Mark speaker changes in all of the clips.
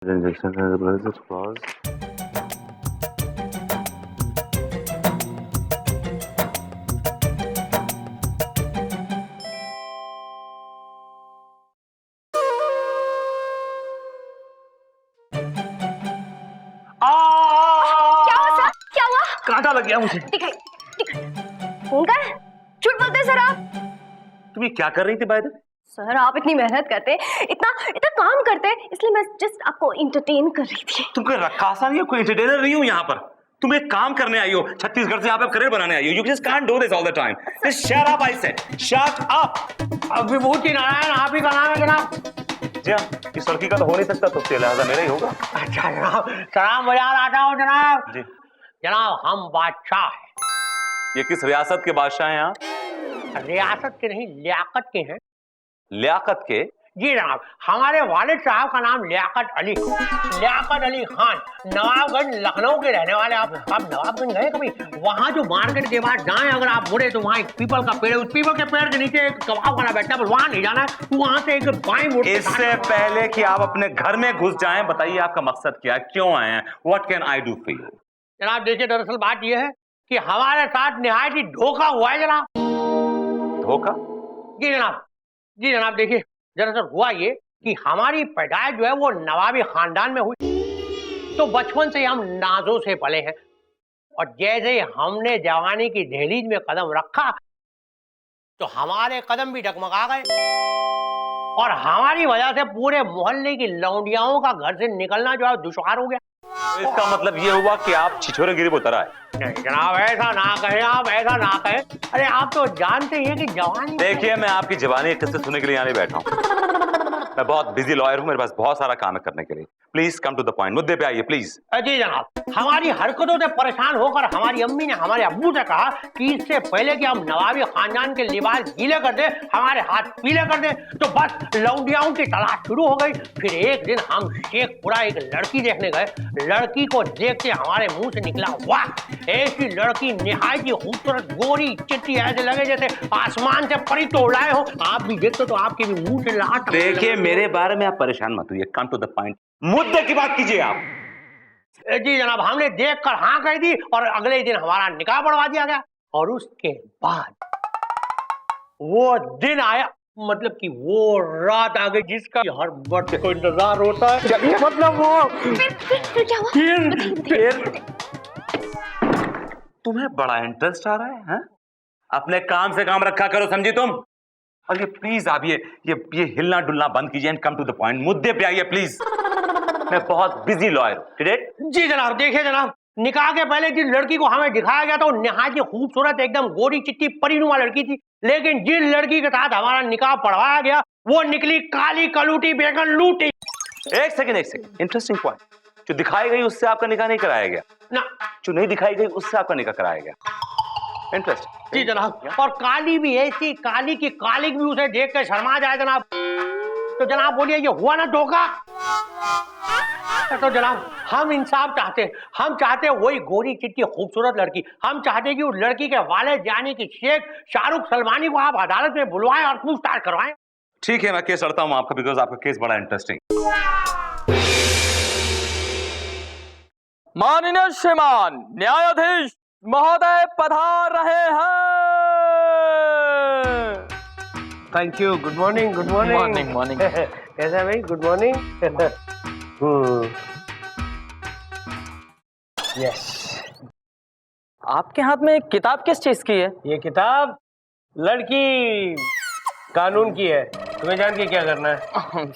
Speaker 1: Injection has a brother's clause.
Speaker 2: क्या हुआ sir? क्या हुआ?
Speaker 1: कांटा लग गया मुझे।
Speaker 2: दिखाई फोन कर। झूठ बोलते सर आप।
Speaker 1: तुम ये क्या कर रही थी बाय द वे?
Speaker 2: सर आप इतनी मेहनत करते, इतना इतना काम करते, इसलिए मैं जस्ट आपको एंटरटेन कर रही थी।
Speaker 1: तुम कोई रक्कासा नहीं हो, कोई एंटरटेनर नहीं हो यहाँ पर। तुम एक काम करने आई हो, छत्तीसगढ़ से यहाँ पे करियर बनाने आई हो। You just can't do this all the time. Just shut up, I said. Shut up.
Speaker 3: विभूति नारायण आप ही का नाम है जनाब।
Speaker 1: जी हाँ, इस लड़की का तो हो नहीं सकता, तो लिहाजा मेरा ही होगा।
Speaker 3: अच्छा जनाब, सलाम बाजार आता हूँ जनाब।
Speaker 1: जी
Speaker 3: जनाब हम बादशाह हैं।
Speaker 1: ये किस रियासत के बादशाह हैं यहाँ?
Speaker 3: रियासत के नहीं, लियाकत के हैं।
Speaker 1: लियाकत के?
Speaker 3: जी जनाब, हमारे वालिद साहब का नाम लियाकत अली खान, नवाबगंज लखनऊ के रहने वाले। आप नवाबगंज गए कभी? वहाँ जो मार्केट के बाद जाएं अगर आप मुड़े तो वहाँ एक पीपल का पेड़ है, उस पीपल के पेड़ के नीचे एक कबाब वाला बैठा है, वहाँ नहीं जाना है। वहाँ से एक बाएं मुड़।
Speaker 1: इससे पहले कि आप अपने घर में घुस जाएं, बताइए आपका मकसद क्या है, क्यों आए हैं? What can I do for you?
Speaker 3: जनाब देखिए, दरअसल बात यह है कि हमारे साथ निहायत ही धोखा हुआ है जनाब।
Speaker 1: धोखा?
Speaker 3: जी जनाब देखिए, दरअसल हुआ ये कि हमारी पैदाइश जो है वो नवाबी खानदान में हुई, तो बचपन से ही हम नाजों से पले हैं। और जैसे ही हमने जवानी की दहलीज में कदम रखा तो हमारे कदम भी डगमगा गए, और हमारी वजह से पूरे मोहल्ले की लौंडियाओं का घर से निकलना जो है दुश्वार हो गया।
Speaker 1: तो इसका मतलब ये हुआ कि आप छिछोरे गिरी उतर आए?
Speaker 3: नहीं जनाब, ऐसा ना कहें आप, ऐसा ना कहें। अरे आप तो जानते ही हैं कि जवानी।
Speaker 1: देखिए, मैं आपकी जवानी किस्से सुनने के लिए यहाँ नहीं बैठा हूँ। मैं बहुत बिजी लॉयर हूँ, मेरे पास बहुत सारा काम है करने के लिए। Please come to the point, मुद्दे पे आइए प्लीज।
Speaker 3: जी जनाब, हमारी हरकतों से परेशान होकर हमारी अम्मी ने हमारे अब्बू से कहा कि इससे पहले कि हम नवाबी खानदान के लिबास गीले कर दे, हमारे हाथ पीले कर दे, तो बस लौंडियाओं की तलाश शुरू हो गई। फिर एक दिन हम शेखपुरा एक लड़की देखने गए। लड़की को देखते हमारे मुंह से निकला वाह, ऐसी लड़की निहायत ही खूबसूरत, गोरी चिट्टी, ऐसे लगे जैसे आसमान से परी तोड़ लाए हो। आप भी देखते तो आपके भी मुंह से लाट।
Speaker 1: देखिए, मेरे बारे में आप परेशान मत होइए, कम टू द पॉइंट, मुद्दे की बात कीजिए आप।
Speaker 3: जी जनाब, हमने देखकर हाँ कह दी और अगले ही दिन हमारा निकाह पढ़वा दिया गया। और उसके बाद वो दिन आया, मतलब कि वो रात आ गई जिसका हर बच्चे को इंतजार होता है। चलिए, मतलब वो
Speaker 2: फिर क्या हुआ?
Speaker 1: फिर तुम्हें बड़ा इंटरेस्ट आ रहा है, हैं? अपने काम से काम रखा करो, समझी तुम? और ये प्लीज आप ये हिलना डुलना बंद कीजिए and come to the point, मुद्दे पे आइए प्लीज। मैं बहुत बिजी लॉयर हूं।
Speaker 3: जी जनाब देखिए जनाब, निकाह के पहले जिस लड़की को हमें दिखाया गया था वो निहायत ही खूबसूरत, एकदम गोरी चिट्टी परीनुमा लड़की थी। लेकिन जिस लड़की के साथ हमारा निकाह पढ़वाया गया वो निकली काली कलूटी बेगन लूटी।
Speaker 1: एक सेकंड, इंटरेस्टिंग पॉइंट। जो दिखाई गई उससे आपका निकाह नहीं कराया गया
Speaker 3: ना,
Speaker 1: जो नहीं दिखाई गई उससे आपका निकाह कराया गया। इंटरेस्टिंग।
Speaker 3: जी जनाब, और काली भी ऐसी काली की कालिक भी उसे देख कर शर्मा जाए जनाब। तो जनाब बोलिए, ये हुआ ना धोखा? तो जनाब हम इंसाफ चाहते हैं, हम चाहते हैं वही गोरी चिट्टी खूबसूरत लड़की। हम चाहते हैं कि उस लड़की के वालिद यानी कि शेख शाहरुख सलमानी को आप अदालत में बुलवाएं और पूछताछ करवाएं।
Speaker 1: ठीक है, मैं केस लड़ता हूं आपका, बिकॉज आपका केस बड़ा इंटरेस्टिंग।
Speaker 4: माननीय श्रीमान न्यायाधीश महोदय पधार रहे हैं।
Speaker 3: Thank you, good morning. Good morning.
Speaker 4: Morning
Speaker 3: कैसा है भाई? Good morning. यस।
Speaker 4: आपके हाथ में किताब किस चीज की है?
Speaker 3: ये किताब लड़की कानून की है, तुम्हें जान के क्या करना है?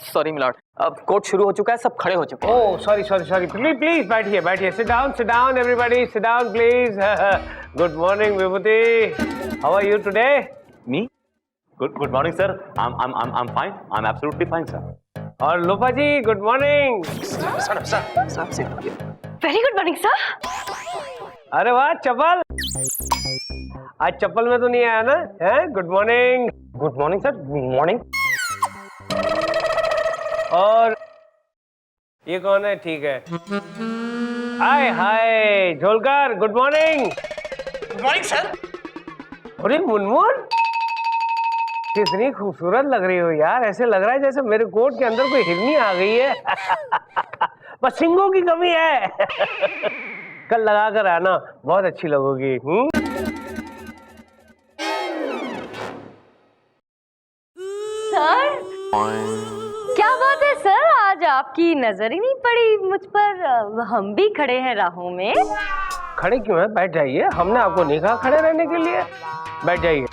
Speaker 4: सॉरी मिलॉर्ड, अब कोर्ट शुरू हो चुका है, सब खड़े हो चुके हैं।
Speaker 3: ओह सॉरी, प्लीज बैठिए, sit down everybody, sit down please. Good morning Vibhuti, how are you today?
Speaker 1: Me? Good morning sir, I'm fine, I'm absolutely fine sir.
Speaker 3: और Lopa ji good morning.
Speaker 2: Very good morning sir.
Speaker 3: अरे वाह चप्पल, आज चप्पल में तो नहीं आया ना? है good morning. Good morning sir, good morning. और ये कौन है? ठीक है, hi hi Jholkar, good morning.
Speaker 4: Good morning sir.
Speaker 3: अरे मुनमुन, कितनी खूबसूरत लग रही हो यार, ऐसे लग रहा है जैसे मेरे कोट के अंदर कोई हिरनी आ गई है। बस सिंगों की कमी है। कल लगा कर आना, बहुत अच्छी लगोगी।
Speaker 2: सर क्या बात है सर, आज आपकी नजर ही नहीं पड़ी मुझ पर। हम भी खड़े हैं राहों में।
Speaker 3: खड़े क्यों हैं? बैठ जाइए, हमने आपको नहीं कहा खड़े रहने के लिए। बैठ जाइए।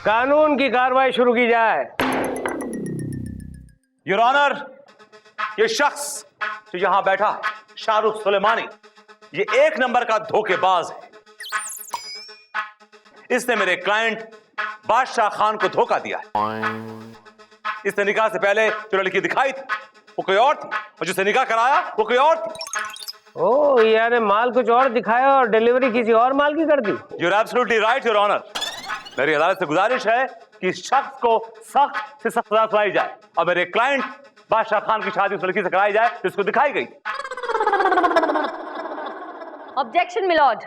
Speaker 3: कानून की कार्रवाई शुरू की जाए।
Speaker 1: योर ऑनर, ये शख्स जो यहां बैठा शाहरुख सुलेमानी, ये एक नंबर का धोखेबाज है। इसने मेरे क्लाइंट बादशाह खान को धोखा दिया है। इसने निकाह से पहले जो लड़की दिखाई थी वो कोई और थी, और जिससे निकाह कराया वो कोई और थी।
Speaker 3: ओ यार, माल कुछ और दिखाया और डिलीवरी किसी और माल की कर दी।
Speaker 1: You're absolutely right your honour. मेरी अदालत से गुजारिश है कि इस शख्स को सख्त से सख्त सजा सुनाई जाए और मेरे क्लाइंट बादशाह खान की शादी उस लड़की से कराई जाए जिसको दिखाई गई।
Speaker 2: ऑब्जेक्शन मिलॉर्ड,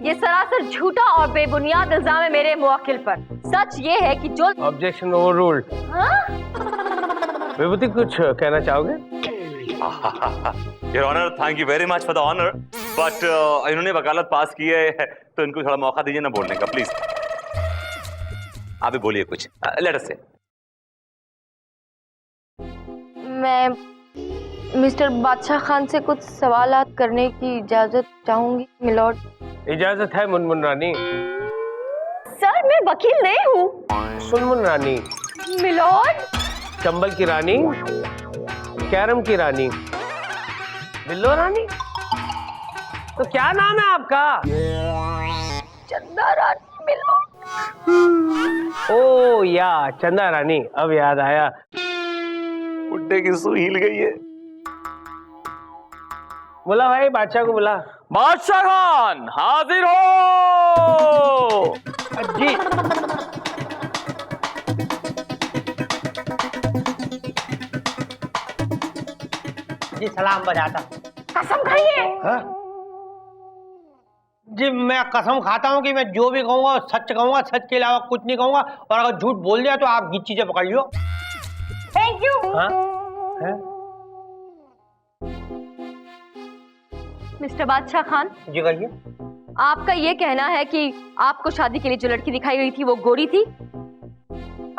Speaker 2: ये सरासर झूठा और बेबुनियाद इल्जाम है मेरे मुवक्किल पर। सच ये है कि जो
Speaker 3: ऑब्जेक्शन ओवररूल्ड। विभूति कुछ कहना चाहोगे?
Speaker 1: Your honour, thank you very much for the honour, but इन्होंने वकालत पास की है तो इनको थोड़ा मौका दीजिए ना बोलने का, प्लीज। आप भी बोलिए कुछ, लेट अस से।
Speaker 2: मैं मिस्टर बादशाह खान से कुछ सवालात करने की इजाजत चाहूंगी मिलॉर्ड।
Speaker 3: इजाजत है मुनमुन रानी।
Speaker 2: सर मैं वकील नहीं हूँ।
Speaker 3: सुनमुन रानी।
Speaker 2: मिलॉर्ड।
Speaker 3: चंबल की रानी, कैरम की रानी, बिल्लो रानी। तो क्या नाम है आपका?
Speaker 2: चंदा रानी मिलॉर्ड।
Speaker 3: ओ या चंदा रानी, अब याद आया।
Speaker 1: बुड्ढे की सुई हिल गई है।
Speaker 3: बोला भाई, बादशाह को बुला।
Speaker 4: बादशाह खान हाजिर हो।
Speaker 3: जी। जी सलाम बजाता।
Speaker 2: कसम खाइए।
Speaker 3: जी मैं कसम खाता हूँ कि मैं जो भी कहूँगा सच कहूँगा, सच के अलावा कुछ नहीं कहूँगा, और अगर झूठ बोल दिया तो आप गिच्ची से पकड़ लियो।
Speaker 2: Thank you. मिस्टर बादशाह खान,
Speaker 3: जी कहिए।
Speaker 2: आपका ये कहना है कि आपको शादी के लिए जो लड़की दिखाई गई थी वो गोरी थी?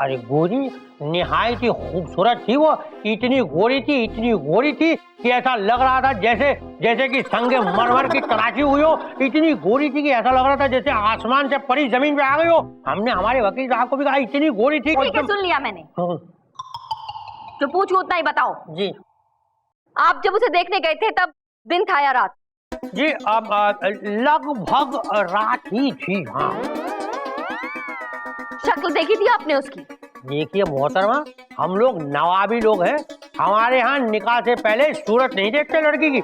Speaker 3: अरे गोरी, निहायत ही खूबसूरत थी वो। इतनी गोरी थी कि ऐसा लग रहा था जैसे कि संगे मरमर की तराशी हुई हो। इतनी गोरी थी कि ऐसा लग रहा था जैसे आसमान से परी जमीन पे आ गई हो। हमने हमारे वकील साहब को भी कहा इतनी गोरी थी।
Speaker 2: ठीक है, सुन लिया मैंने। जो पूछूं उतना ही बताओ।
Speaker 3: जी।
Speaker 2: आप जब उसे देखने गए थे तब दिन था या रात?
Speaker 3: जी अब लगभग रात ही थी। हाँ।
Speaker 2: शक्ल देखी थी आपने उसकी?
Speaker 3: देखिए मोहतरमा, हम लोग नवाबी लोग हैं। हमारे यहाँ निकाह से पहले सूरत नहीं देखते लड़की की।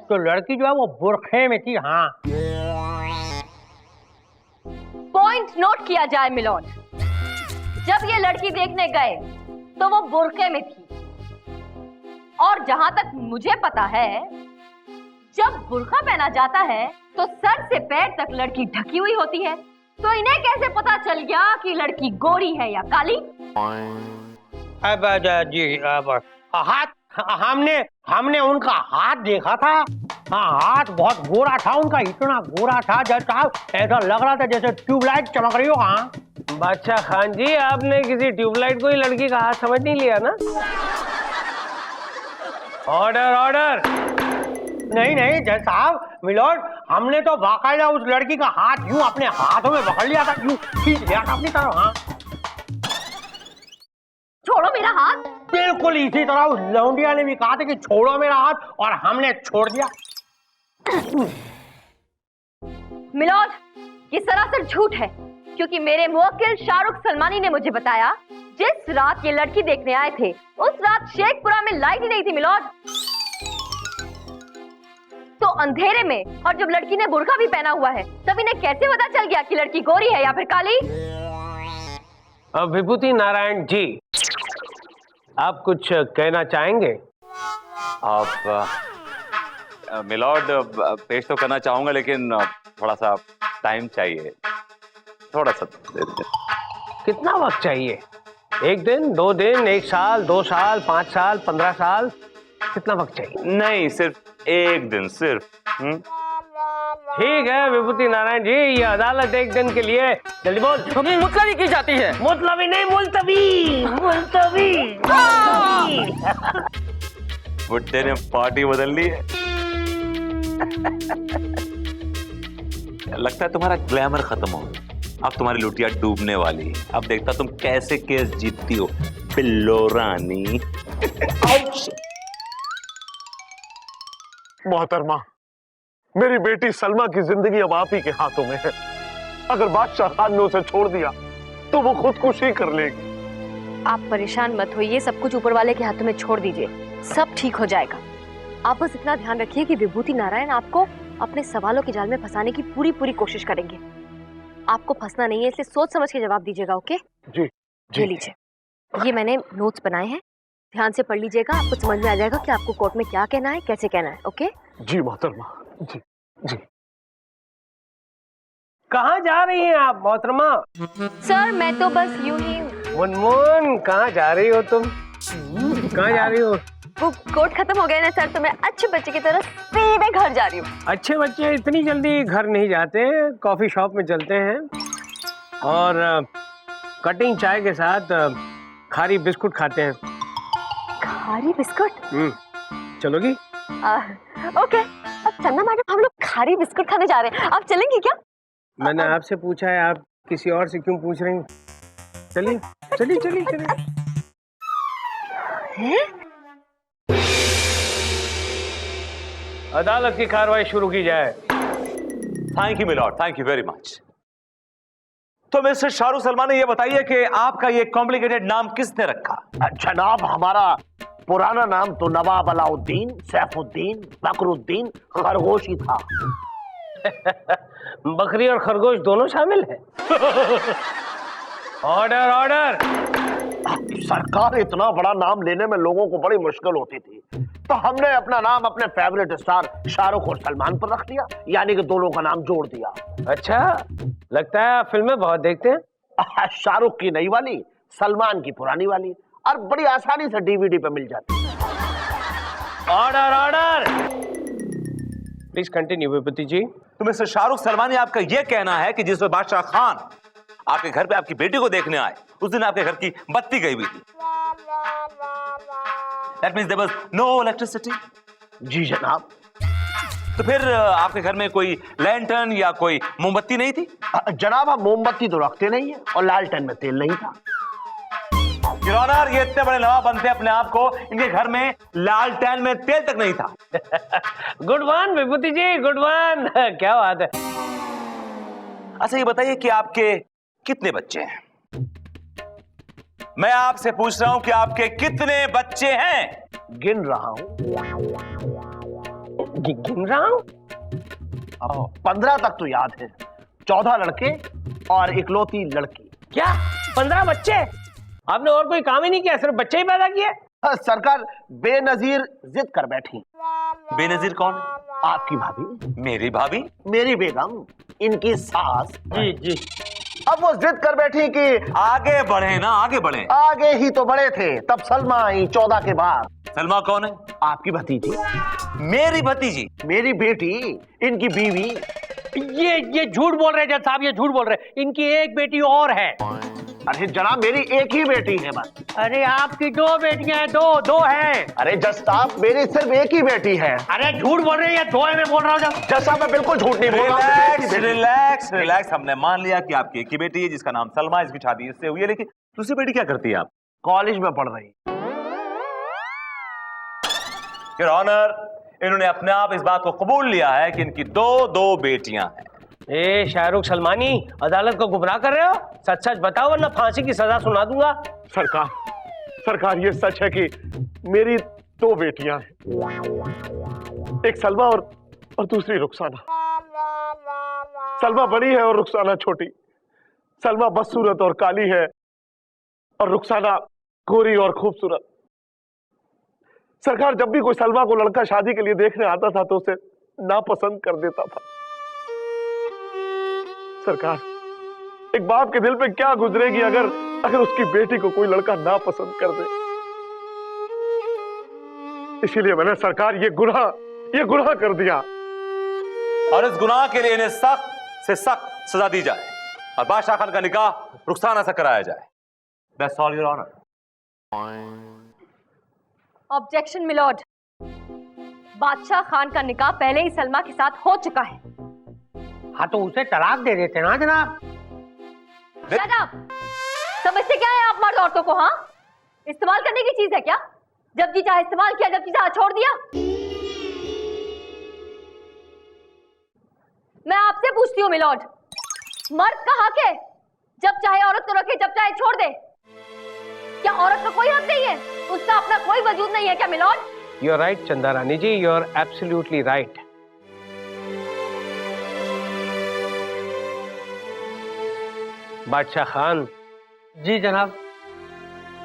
Speaker 3: तो लड़की जो है वो बुरखे में थी। हाँ।
Speaker 2: पॉइंट नोट किया जाए मिलॉर्ड। जब ये लड़की देखने गए तो वो बुरखे में थी, और जहां तक मुझे पता है जब बुर्का पहना जाता है तो सर से पैर तक लड़की ढकी हुई होती है। तो इन्हें कैसे पता चल गया कि लड़की गोरी है या काली?
Speaker 3: अब जी हाथ, हमने उनका हाथ देखा था। हाँ, हाथ बहुत गोरा था उनका, इतना गोरा था जैसा ऐसा लग रहा था जैसे ट्यूबलाइट चमक रही हो। हाँ बादशाह खान जी, आपने किसी ट्यूबलाइट को ही लड़की का हाथ समझ नहीं लिया ना? Order order. नहीं जज साहब, मिलॉर्ड, हमने तो बाकायदा उस लड़की का हाथ यूं अपने हाथों में पकड़ लिया था, यूं खींच लिया था अपनी तरफ। हाँ
Speaker 2: छोड़ो मेरा हाथ।
Speaker 3: बिल्कुल इसी तरह उस लौंडिया ने भी कहा था कि छोड़ो मेरा हाथ, और हमने छोड़ दिया।
Speaker 2: मिलॉर्ड, ये सरासर झूठ है, क्योंकि मेरे मुवक्किल शाहरुख सलमानी ने मुझे बताया जिस रात ये लड़की देखने आए थे उस रात शेखपुरा में लाइट ही नहीं थी मिलॉर्ड। तो अंधेरे में, और जब लड़की ने बुर्का भी पहना हुआ है, तब इन्हें कैसे पता चल गया कि लड़की गोरी है या फिर काली?
Speaker 3: विभूति नारायण जी, आप कुछ कहना चाहेंगे?
Speaker 1: आप मिलॉर्ड पेश तो करना चाहूंगा, लेकिन थोड़ा सा टाइम चाहिए, थोड़ा सा दे दीजिए।
Speaker 3: कितना वक्त चाहिए? 1 दिन, 2 दिन, 1 साल, 2 साल, 5 साल, 15 साल, कितना वक्त चाहिए?
Speaker 1: नहीं, सिर्फ 1 दिन, सिर्फ।
Speaker 3: ठीक है विभूति नारायण जी, ये अदालत 1 दिन के लिए, जल्दी बोल।
Speaker 4: मुतलबी की जाती है।
Speaker 3: मुतलबी नहीं, मुलतवी, मुलतवी।
Speaker 1: बुड्ढे ने पार्टी बदल ली है। लगता है तुम्हारा ग्लैमर खत्म हो गया, अब तुम्हारी लुटिया डूबने वाली है। अब देखता तुम कैसे केस जीतती हो पिल्लो रानी।
Speaker 5: मोहतरमा, मेरी बेटी सलमा की जिंदगी अब आप ही के हाथों में है। अगर बादशाह खान ने उसे छोड़ दिया तो वो खुदकुशी कर लेगी।
Speaker 2: आप परेशान मत होइए, सब कुछ ऊपर वाले के हाथों में छोड़ दीजिए, सब ठीक हो जाएगा। आप बस इतना ध्यान रखिए कि विभूति नारायण आपको अपने सवालों के जाल में फंसाने की पूरी कोशिश करेंगे। आपको फंसना नहीं है, इसलिए सोच समझ के जवाब दीजिएगा। ओके
Speaker 5: जी,
Speaker 2: जी। लीजिए, ये मैंने नोट्स बनाए हैं, ध्यान से पढ़ लीजिएगा, आपको समझ में आ जाएगा कि आपको कोर्ट में क्या कहना है, कैसे कहना है। ओके
Speaker 5: जी मोहतरमा, जी जी।
Speaker 3: कहाँ जा रही हैं आप मोहतरमा?
Speaker 2: सर, मैं तो बस यूं ही
Speaker 3: मुनमुन, कहाँ जा रही हो तुम? कहाँ जा रही हो?
Speaker 2: वो कोर्ट खत्म हो गया ना सर, तो मैं अच्छे बच्चे की तरह सीधे घर जा रही हूँ।
Speaker 3: अच्छे बच्चे इतनी जल्दी घर नहीं जाते, कॉफी शॉप में चलते हैं और कटिंग चाय के साथ खारी बिस्कुट खाते हैं।
Speaker 2: खारी बिस्कुट?
Speaker 3: चलोगी?
Speaker 2: ओके। अब चंदा मैडम, हम लोग खारी बिस्कुट खाने जा रहे हैं, आप चलेंगी क्या?
Speaker 3: मैंने आपसे पूछा है, आप किसी और से क्यों पूछ रही हैं? चलिए चलिए चलिए चलिए। अदालत की कार्रवाई शुरू की जाए।
Speaker 1: Thank you milord, thank you very much. तो मिस्टर शाहरुख सलमान, ये बताइए कि आपका ये कॉम्प्लिकेटेड नाम किसने रखा?
Speaker 6: जनाब, हमारा पुराना नाम तो नवाब अलाउद्दीन, सैफुद्दीन, बकरुद्दीन, खरगोश ही था।
Speaker 3: बकरी और खरगोश दोनों शामिल है। Order order.
Speaker 6: सरकार, इतना बड़ा नाम लेने में लोगों को बड़ी मुश्किल होती थी, तो हमने अपना नाम अपने फेवरेट स्टार शाहरुख और सलमान पर रख दिया, यानी कि दोनों का नाम जोड़ दिया।
Speaker 3: अच्छा, लगता है आप फिल्में बहुत देखते हैं।
Speaker 6: शाहरुख की नई वाली, सलमान की पुरानी वाली, और बड़ी आसानी से डीवीडी पे मिल जाती है।
Speaker 3: Order order. प्लीज कंटिन्यू विभूति जी।
Speaker 1: तो मिस्टर शाहरुख सलमान, आपका यह कहना है कि जिस वक्त बादशाह खान आपके घर पे आपकी बेटी को देखने आए, उस दिन आपके घर की बत्ती गई हुई थी। That means there was no electricity?
Speaker 6: जी जनाब।
Speaker 1: तो फिर आपके घर में कोई लैंटर्न या कोई मोमबत्ती नहीं थी?
Speaker 6: जनाब, हम मोमबत्ती तो रखते नहीं है, और लालटेन में तेल नहीं था।
Speaker 1: योर ऑनर, ये इतने बड़े नवाब बनते अपने आप को, इनके घर में लालटेन में तेल तक नहीं था।
Speaker 3: गुड वन विभूति जी, गुड वन। क्या बात है।
Speaker 1: अच्छा, ये बताइए कि आपके कितने बच्चे हैं? मैं आपसे पूछ रहा हूं कि आपके कितने बच्चे हैं?
Speaker 6: गिन रहा हूं।
Speaker 3: गिन रहा हूं?
Speaker 6: 15 तक तो याद है। 14 लड़के और इकलौती लड़की।
Speaker 3: क्या 15 बच्चे? आपने और कोई काम ही नहीं किया, सिर्फ बच्चे ही पैदा किए?
Speaker 6: सरकार बेनजीर जिद कर बैठी।
Speaker 1: बेनजीर कौन है?
Speaker 6: आपकी भाभी।
Speaker 1: मेरी भाभी?
Speaker 6: मेरी बेगम, इनकी सास।
Speaker 3: जी जी।
Speaker 6: अब वो जिद कर बैठी कि
Speaker 1: आगे बढ़े ना, आगे बढ़े।
Speaker 6: आगे ही तो बड़े थे, तब सलमा आई 14 के बाद।
Speaker 1: सलमा कौन है?
Speaker 6: आपकी भतीजी।
Speaker 1: मेरी भतीजी?
Speaker 6: मेरी बेटी, इनकी बीवी।
Speaker 3: ये झूठ बोल रहे जज साहब, ये झूठ बोल रहे। इनकी एक बेटी और है।
Speaker 6: अरे जनाब, मेरी एक ही बेटी है बस।
Speaker 3: अरे आपकी 2 बेटियां हैं, दो हैं।
Speaker 6: अरे जज साहब, मेरी सिर्फ एक ही बेटी है।
Speaker 3: अरे झूठ बोल रहे हैं, 2 है मैं बोल रहा हूँ।
Speaker 6: जज साहब, मैं बिल्कुल झूठ नहीं बोल रहा हूँ।
Speaker 1: Relax relax. हमने मान लिया कि आपकी एक ही बेटी है जिसका नाम सलमा, इसकी शादी इससे हुई है, लेकिन दूसरी बेटी क्या करती है आप?
Speaker 6: कॉलेज में पढ़ रही।
Speaker 1: योर ऑनर, इन्होंने अपने आप इस बात को कबूल लिया है कि इनकी दो बेटियां हैं।
Speaker 3: ए शाहरुख सलमानी, अदालत को गुमराह कर रहे हो? सच सच बताओ वरना फांसी की सजा सुना दूंगा।
Speaker 5: सरकार, ये सच है कि मेरी 2 बेटियां हैं, एक सलमा और दूसरी रुखसाना। सलमा बड़ी है और रुखसाना छोटी। सलमा बदसूरत और काली है और रुखसाना गोरी और खूबसूरत। सरकार, जब भी कोई सलमा को लड़का शादी के लिए देखने आता था तो उसे नापसंद कर देता था। सरकार, एक बाप के दिल पे क्या गुजरेगी अगर उसकी बेटी को कोई लड़का नापसंद कर दे। इसीलिए मैंने सरकार ये गुनाह कर दिया,
Speaker 1: और इस गुनाह के लिए इन्हें सख्त से सख्त सजा दी जाए और बादशाह खान का निकाह रुखसाना से कराया जाए। That's all, Your Honor.
Speaker 2: Objection milord, Badshah Khan का निकाह पहले ही सलमा के साथ हो चुका है।
Speaker 3: हाँ तो उसे तलाक दे देते ना जनाब।
Speaker 2: Shut up! समझते क्या है आप मर्द औरतों को? हाँ, इस्तेमाल करने की चीज है क्या? जब जी चाहे इस्तेमाल किया, जब जी चाहे छोड़ दिया। मैं आपसे पूछती हूँ मिलॉर्ड, मर्द का हक है जब चाहे औरत को रखे, जब चाहे छोड़ दे। क्या औरत का कोई हक नहीं है? उसका अपना कोई वजूद नहीं है क्या मिलॉर्ड?
Speaker 3: यू आर राइट चंदा रानी जी, यू आर एब्सोल्युटली राइट। बादशाह खान। जी जनाब।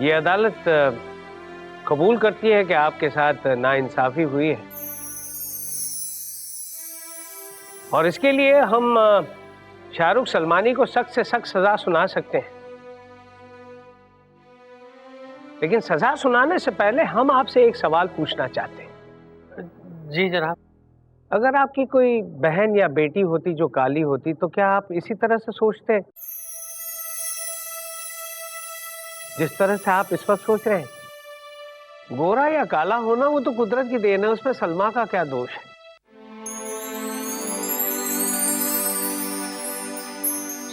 Speaker 3: ये अदालत कबूल करती है कि आपके साथ नाइंसाफी हुई है, और इसके लिए हम शाहरुख सलमानी को सख्त से सख्त सजा सुना सकते हैं। लेकिन सजा सुनाने से पहले हम आपसे एक सवाल पूछना चाहते हैं। जी जनाब। अगर आपकी कोई बहन या बेटी होती जो काली होती, तो क्या आप इसी तरह से सोचते जिस तरह से आप इस वक्त सोच रहे हैं? गोरा या काला होना वो तो कुदरत की देन है, उसमें सलमा का क्या दोष है?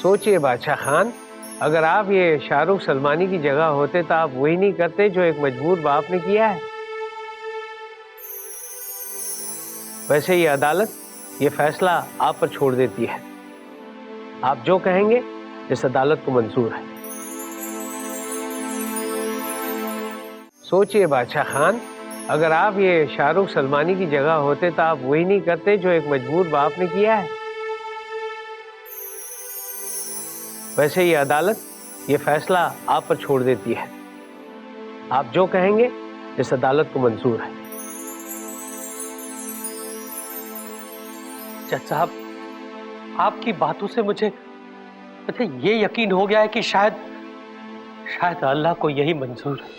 Speaker 3: सोचिए बादशाह खान, अगर आप ये शाहरुख सलमानी की जगह होते तो आप वही नहीं करते जो एक मजबूर बाप ने किया है। वैसे ये अदालत ये फैसला आप पर छोड़ देती है। आप जो कहेंगे इस अदालत को मंजूर है। सोचिए बादशाह खान, अगर आप ये शाहरुख सलमानी की जगह होते तो आप वही नहीं करते जो एक मजबूर बाप ने किया है। वैसे ये अदालत ये फैसला आप पर छोड़ देती है। आप जो कहेंगे इस अदालत को मंजूर है।
Speaker 7: जज साहब, आपकी बातों से मुझे ये यकीन हो गया है कि शायद अल्लाह को यही मंजूर है।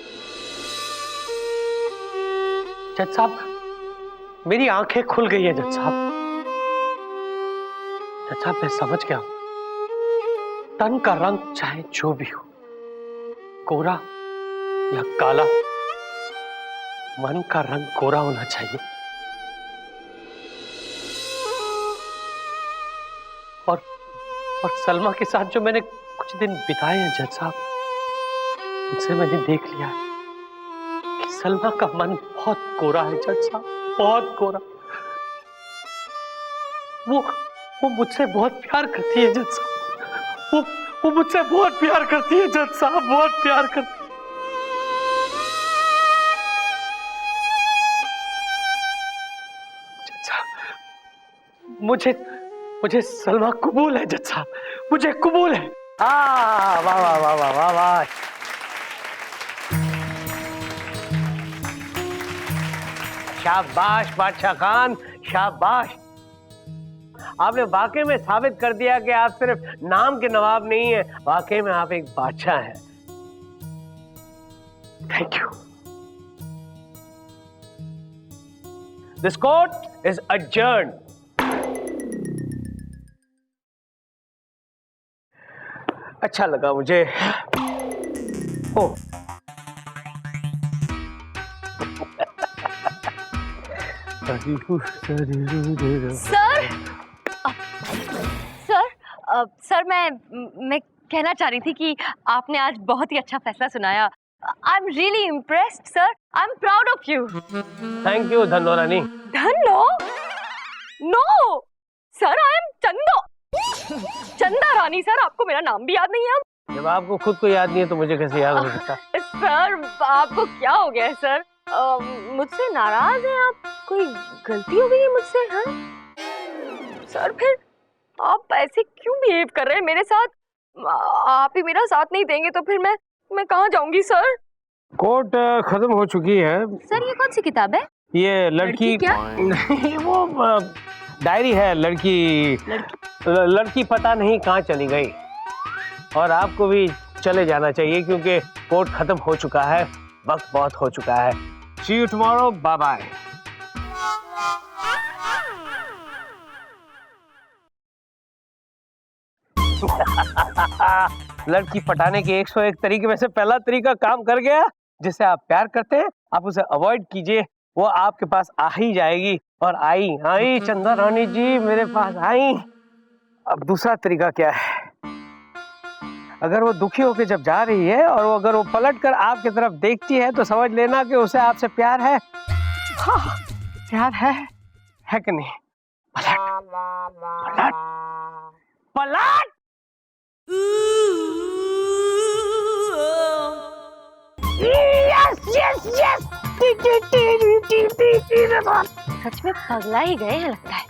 Speaker 7: जज साहब, मेरी आंखें खुल गई है। जज साहब, मैं समझ गया हूं, तन का रंग चाहे जो भी हो, गोरा या काला, मन का रंग गोरा होना चाहिए। और सलमा के साथ जो मैंने कुछ दिन बिताए हैं जज साहब, उनसे मैंने देख लिया है कि सलमा का मन बहुत गोरा है जज साहब, बहुत गोरा। वो मुझसे बहुत प्यार करती है जज साहब, वो मुझसे बहुत प्यार करती है जज साहब, बहुत प्यार करती है। जज साहब, मुझे सलमा कबूल है जज साहब, मुझे कबूल है।
Speaker 3: वाह वाह वाह वाह वाह वाह। शाबाश बादशाह खान, शाबाश। आपने वाकई में साबित कर दिया कि आप सिर्फ नाम के नवाब नहीं है, वाकई में आप एक बादशाह हैं।
Speaker 7: Thank you.
Speaker 3: This court is adjourned। अच्छा लगा मुझे। ओ
Speaker 2: सर मैं कहना चाह रही थी कि आपने आज बहुत ही अच्छा फैसला सुनाया। I am really impressed sir, I am proud of you.
Speaker 3: Thank you Dhanno Rani.
Speaker 2: Dhanno? No sir, I am Chando, Chanda Rani sir. आपको मेरा नाम भी याद नहीं है?
Speaker 3: जब आपको खुद को याद नहीं है तो मुझे कैसे याद हो सकता?
Speaker 2: सर आपको क्या हो गया है सर? मुझसे नाराज हैं आप? कोई गलती हो गई है मुझसे? हाँ सर, फिर आप ऐसे क्यों बिहेव कर रहे हैं मेरे साथ? आप ही मेरा साथ नहीं देंगे तो फिर मैं कहाँ जाऊंगी सर?
Speaker 7: कोर्ट खत्म हो चुकी है।
Speaker 2: सर ये कौन सी किताब है?
Speaker 7: ये लड़की
Speaker 2: क्या?
Speaker 7: नहीं, वो डायरी है। लड़की पता नहीं कहाँ चली गई। और आपको भी चले जाना चाहिए क्योंकि कोर्ट खत्म हो चुका है, वक्त बहुत हो चुका है। सी यू टुमारो, बाय बाय। लड़की पटाने के 101 तरीके में से पहला तरीका काम कर गया। जिसे आप प्यार करते हैं आप उसे अवॉइड कीजिए, वो आपके पास आ ही जाएगी। और आई चंदा रानी जी मेरे पास आई। अब दूसरा तरीका क्या है? अगर वो दुखी होकर जब जा रही है और अगर वो पलट कर आपकी तरफ देखती है तो समझ लेना कि उसे आपसे प्यार है। हाँ, प्यार है कि नहीं? पलट पलट। यस
Speaker 2: सच में पगला ही गए हैं लगता है।